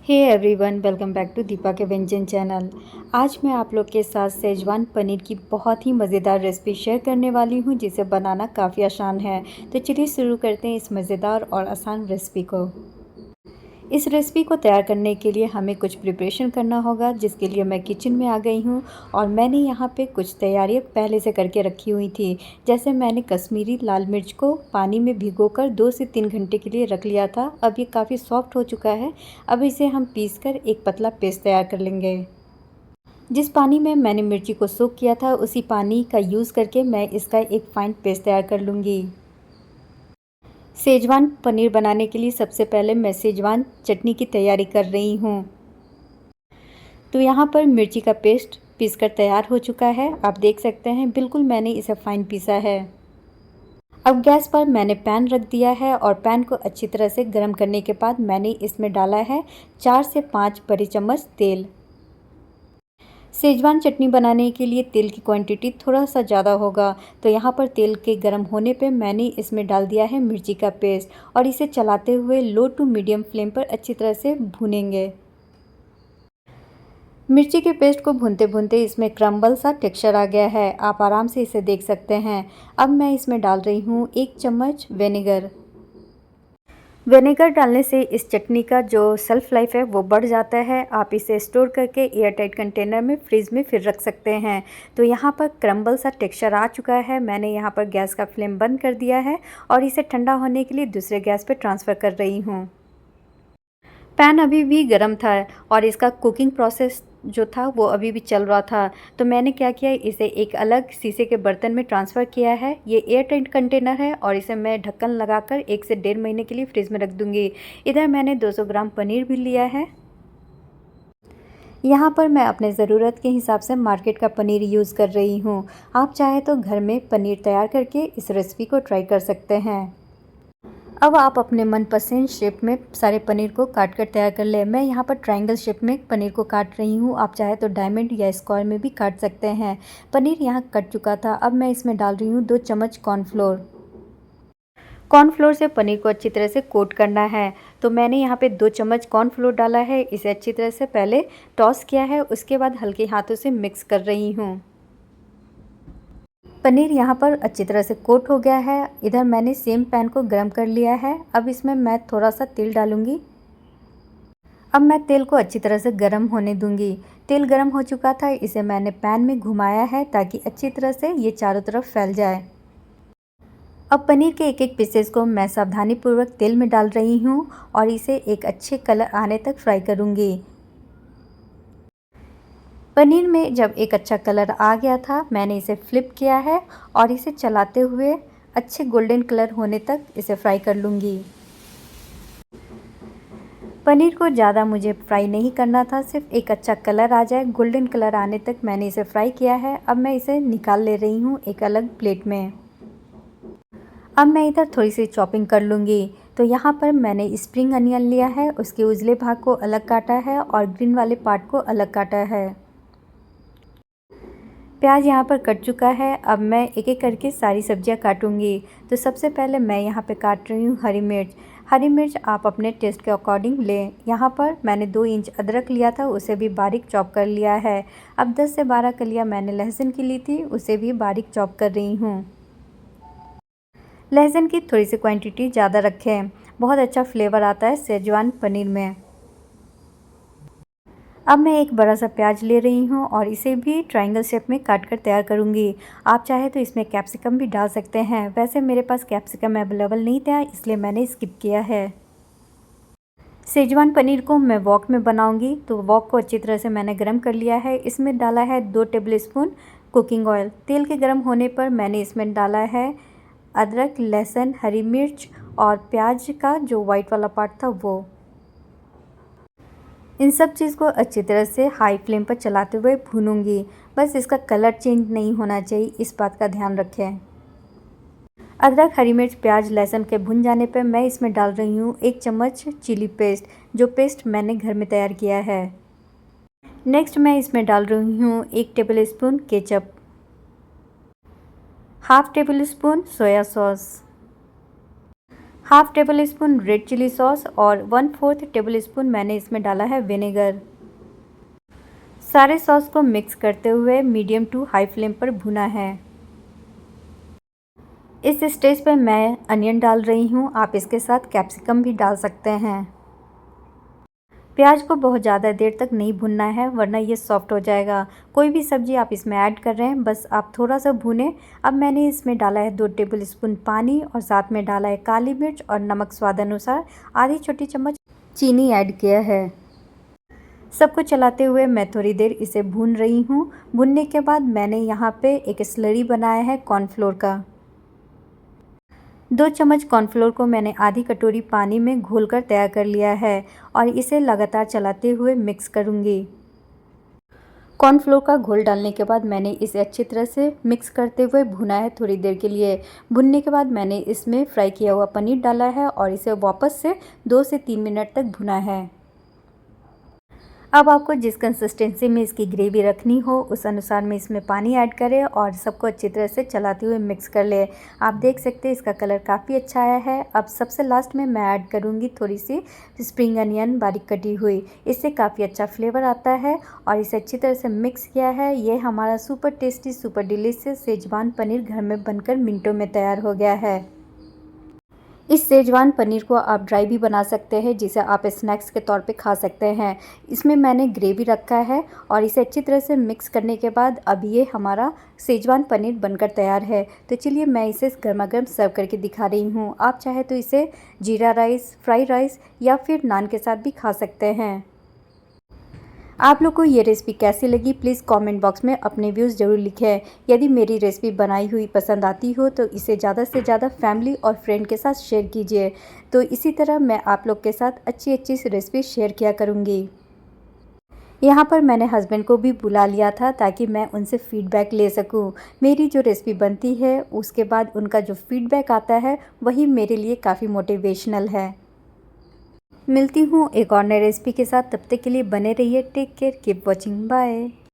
Hey everyone, welcome back to Deepa के व्यंजन channel. आज मैं आप लोग के साथ सेजवान पनीर की बहुत ही मज़ेदार रेसिपी शेयर करने वाली हूं, जिसे बनाना काफ़ी आसान है। तो चलिए शुरू करते हैं इस मज़ेदार और आसान रेसिपी को। इस रेसिपी को तैयार करने के लिए हमें कुछ प्रिपरेशन करना होगा, जिसके लिए मैं किचन में आ गई हूँ और मैंने यहाँ पे कुछ तैयारियाँ पहले से करके रखी हुई थी। जैसे मैंने कश्मीरी लाल मिर्च को पानी में भिगोकर 2 से 3 घंटे के लिए रख लिया था। अब ये काफ़ी सॉफ्ट हो चुका है। अब इसे हम पीसकर एक पतला पेस्ट तैयार कर लेंगे। जिस पानी में मैंने मिर्ची को सोक किया था, उसी पानी का यूज़ करके मैं इसका एक फाइन पेस्ट तैयार कर लूँगी। सेजवान पनीर बनाने के लिए सबसे पहले मैं सेजवान चटनी की तैयारी कर रही हूँ। तो यहाँ पर मिर्ची का पेस्ट पीसकर तैयार हो चुका है। आप देख सकते हैं, बिल्कुल मैंने इसे फाइन पीसा है। अब गैस पर मैंने पैन रख दिया है और पैन को अच्छी तरह से गर्म करने के बाद मैंने इसमें डाला है 4 से 5 बड़ी चम्मच तेल। सेजवान चटनी बनाने के लिए तेल की क्वांटिटी थोड़ा सा ज़्यादा होगा। तो यहाँ पर तेल के गर्म होने पे मैंने इसमें डाल दिया है मिर्ची का पेस्ट और इसे चलाते हुए लो टू मीडियम फ्लेम पर अच्छी तरह से भूनेंगे। मिर्ची के पेस्ट को भूनते भूनते इसमें क्रम्बल सा टेक्सचर आ गया है। आप आराम से इसे देख सकते हैं। अब मैं इसमें डाल रही हूँ 1 चम्मच विनेगर। विनेगर डालने से इस चटनी का जो शेल्फ़ लाइफ है वो बढ़ जाता है। आप इसे स्टोर करके एयर टाइट कंटेनर में फ्रिज में फिर रख सकते हैं। तो यहाँ पर क्रम्बल सा टेक्सचर आ चुका है। मैंने यहाँ पर गैस का फ्लेम बंद कर दिया है और इसे ठंडा होने के लिए दूसरे गैस पे ट्रांसफ़र कर रही हूँ। पैन अभी भी गर्म था और इसका कुकिंग प्रोसेस जो था वो अभी भी चल रहा था। तो मैंने क्या किया, इसे एक अलग शीशे के बर्तन में ट्रांसफ़र किया है। ये एयर टाइट कंटेनर है और इसे मैं ढक्कन लगाकर 1 से 1.5 महीने के लिए फ्रिज में रख दूँगी। इधर मैंने 200 ग्राम पनीर भी लिया है। यहाँ पर मैं अपने ज़रूरत के हिसाब से मार्केट का पनीर यूज़ कर रही हूँ। आप चाहे तो घर में पनीर तैयार करके इस रेसिपी को ट्राई कर सकते हैं। अब आप अपने मनपसंद शेप में सारे पनीर को काट कर तैयार कर लें। मैं यहाँ पर ट्रायंगल शेप में पनीर को काट रही हूँ। आप चाहे तो डायमंड या स्क्वायर में भी काट सकते हैं। पनीर यहाँ कट चुका था। अब मैं इसमें डाल रही हूँ 2 चम्मच कॉर्नफ्लोर। कॉर्नफ्लोर से पनीर को अच्छी तरह से कोट करना है। तो मैंने यहाँ पे 2 चम्मच कॉर्नफ्लोर डाला है। इसे अच्छी तरह से पहले टॉस किया है, उसके बाद हल्के हाथों से मिक्स कर रही हूँ। पनीर यहाँ पर अच्छी तरह से कोट हो गया है। इधर मैंने सेम पैन को गरम कर लिया है। अब इसमें मैं थोड़ा सा तेल डालूँगी। अब मैं तेल को अच्छी तरह से गरम होने दूँगी। तेल गरम हो चुका था, इसे मैंने पैन में घुमाया है ताकि अच्छी तरह से ये चारों तरफ फैल जाए। अब पनीर के एक एक पीसेस को मैं सावधानीपूर्वक तेल में डाल रही हूँ और इसे एक अच्छे कलर आने तक फ्राई करूँगी। पनीर में जब एक अच्छा कलर आ गया था, मैंने इसे फ्लिप किया है और इसे चलाते हुए अच्छे गोल्डन कलर होने तक इसे फ्राई कर लूँगी। पनीर को ज़्यादा मुझे फ्राई नहीं करना था, सिर्फ एक अच्छा कलर आ जाए, गोल्डन कलर आने तक मैंने इसे फ्राई किया है। अब मैं इसे निकाल ले रही हूँ एक अलग प्लेट में। अब मैं इधर थोड़ी सी चॉपिंग कर लूँगी। तो यहाँ पर मैंने स्प्रिंग अनियन लिया है, उसके उजले भाग को अलग काटा है और ग्रीन वाले पार्ट को अलग काटा है। प्याज यहाँ पर कट चुका है। अब मैं एक एक करके सारी सब्जियाँ काटूँगी। तो सबसे पहले मैं यहाँ पे काट रही हूँ हरी मिर्च। हरी मिर्च आप अपने टेस्ट के अकॉर्डिंग लें। यहाँ पर मैंने 2 इंच अदरक लिया था, उसे भी बारीक चॉप कर लिया है। अब 10 से 12 कलियाँ मैंने लहसुन की ली थी, उसे भी बारीक चॉप कर रही हूँ। लहसुन की थोड़ी सी क्वांटिटी ज़्यादा रखें, बहुत अच्छा फ्लेवर आता है सेजवान पनीर में। अब मैं एक बड़ा सा प्याज ले रही हूँ और इसे भी ट्रायंगल शेप में काट कर तैयार करूँगी। आप चाहे तो इसमें कैप्सिकम भी डाल सकते हैं। वैसे मेरे पास कैप्सिकम अवेलेबल नहीं था, इसलिए मैंने स्किप किया है। सेजवान पनीर को मैं वॉक में बनाऊँगी। तो वॉक को अच्छी तरह से मैंने गर्म कर लिया है। इसमें डाला है 2 टेबलस्पून कुकिंग ऑयल। तेल के गर्म होने पर मैंने इसमें डाला है अदरक, लहसुन, हरी मिर्च और प्याज का जो वाइट वाला पार्ट था वो। इन सब चीज़ को अच्छी तरह से हाई फ्लेम पर चलाते हुए भूनूंगी। बस इसका कलर चेंज नहीं होना चाहिए, इस बात का ध्यान रखें। अदरक, हरी मिर्च, प्याज, लहसुन के भुन जाने पर मैं इसमें डाल रही हूँ 1 चम्मच चिली पेस्ट, जो पेस्ट मैंने घर में तैयार किया है। नेक्स्ट मैं इसमें डाल रही हूँ 1 tablespoon ketchup, half tablespoon soya sauce, half tablespoon red chilli sauce और 1/4 टेबल स्पून मैंने इसमें डाला है विनेगर। सारे सॉस को मिक्स करते हुए मीडियम टू हाई फ्लेम पर भुना है। इस स्टेज पर मैं अनियन डाल रही हूँ, आप इसके साथ कैप्सिकम भी डाल सकते हैं। प्याज को बहुत ज़्यादा देर तक नहीं भुनना है वरना ये सॉफ्ट हो जाएगा। कोई भी सब्ज़ी आप इसमें ऐड कर रहे हैं बस आप थोड़ा सा भुनें। अब मैंने इसमें डाला है 2 टेबल स्पून पानी और साथ में डाला है काली मिर्च और नमक स्वाद अनुसार, आधी छोटी चम्मच चीनी ऐड किया है। सबको चलाते हुए मैं थोड़ी देर इसे भून रही हूँ। भुनने के बाद मैंने यहाँ पे एक स्लरी बनाया है कॉर्नफ्लोर का। 2 चम्मच कॉर्नफ्लोर को मैंने आधी कटोरी पानी में घोलकर तैयार कर लिया है और इसे लगातार चलाते हुए मिक्स करूँगी। कॉर्नफ्लोर का घोल डालने के बाद मैंने इसे अच्छी तरह से मिक्स करते हुए भुना है थोड़ी देर के लिए। भुनने के बाद मैंने इसमें फ्राई किया हुआ पनीर डाला है और इसे वापस से 2 से 3 मिनट तक भुना है। अब आपको जिस कंसिस्टेंसी में इसकी ग्रेवी रखनी हो उस अनुसार में इसमें पानी ऐड करें और सबको अच्छी तरह से चलाते हुए मिक्स कर लें। आप देख सकते हैं इसका कलर काफ़ी अच्छा आया है। अब सबसे लास्ट में मैं ऐड करूँगी थोड़ी सी स्प्रिंग अनियन बारीक कटी हुई, इससे काफ़ी अच्छा फ्लेवर आता है और इसे अच्छी तरह से मिक्स किया है। ये हमारा super tasty super delicious Schezwan paneer घर में बनकर मिनटों में तैयार हो गया है। इस शेजवान पनीर को आप ड्राई भी बना सकते हैं जिसे आप स्नैक्स के तौर पे खा सकते हैं। इसमें मैंने ग्रेवी रखा है और इसे अच्छी तरह से मिक्स करने के बाद अब ये हमारा शेजवान पनीर बनकर तैयार है। तो चलिए मैं इसे गर्मा-गर्म सर्व करके दिखा रही हूँ। आप चाहे तो इसे जीरा राइस, फ्राइड राइस या फिर नान के साथ भी खा सकते हैं। आप लोग को ये रेसिपी कैसी लगी प्लीज़ कमेंट बॉक्स में अपने व्यूज़ ज़रूर लिखें। यदि मेरी रेसिपी बनाई हुई पसंद आती हो तो इसे ज़्यादा से ज़्यादा फैमिली और फ्रेंड के साथ शेयर कीजिए। तो इसी तरह मैं आप लोग के साथ अच्छी रेसिपी शेयर किया करूँगी। यहाँ पर मैंने हस्बैंड को भी बुला लिया था ताकि मैं उनसे फ़ीडबैक ले सकूँ। मेरी जो रेसिपी बनती है उसके बाद उनका जो फ़ीडबैक आता है वही मेरे लिए काफ़ी मोटिवेशनल है। मिलती हूँ एक और नई रेसिपी के साथ, तब तक के लिए बने रहिए। Take care, keep watching, bye.